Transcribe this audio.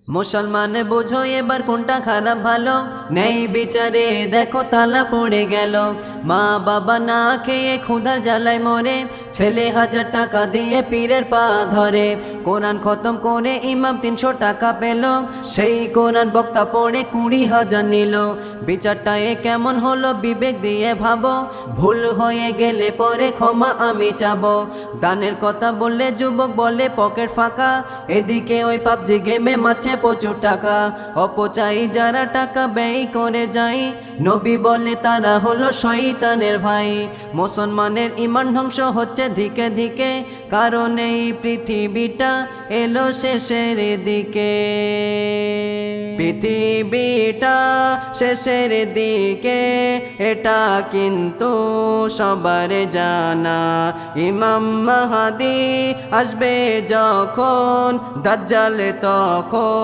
মুসলমান বুঝো এবার কোনটা খারাপ ভালো, নেই বিচারে দেখো তালা পড়ে গেল। মা বাবা না খেয়ে ক্ষুধার জ্বালায় মরে, ছেলে 1000 টাকা দিয়ে পীরের পা ধরে। কোরআন খতম করে ইমাম 300 টাকা পেল, সেই কোরআন বক্তা পড়ে 20,000 নিল। বিচারটা এ কেমন হলো বিবেক দিয়ে ভাবো, ভুল হয়ে গেলে পরে ক্ষমা আমি চাবো। দানের কথা বললে যুবক বলে পকেট ফাঁকা, এদিকে ওই পাবজি গেমে মাছে প্রচুর টাকা। অপচাই যারা টাকা ব্যয় করে যায়, নবী বলে তারা হলো শয়তানের ভাই। মুসলমানের ঈমান ধ্বংস হচ্ছে ধিকে ধিকে, কারণ এই পৃথিবীটা এলো শেষের দিকে। পৃথিবীটা শেষের দিকে এটা কিন্তু সবার জানা। ইমাম মাহদী আসবে যখন, দাজ্জাল তখন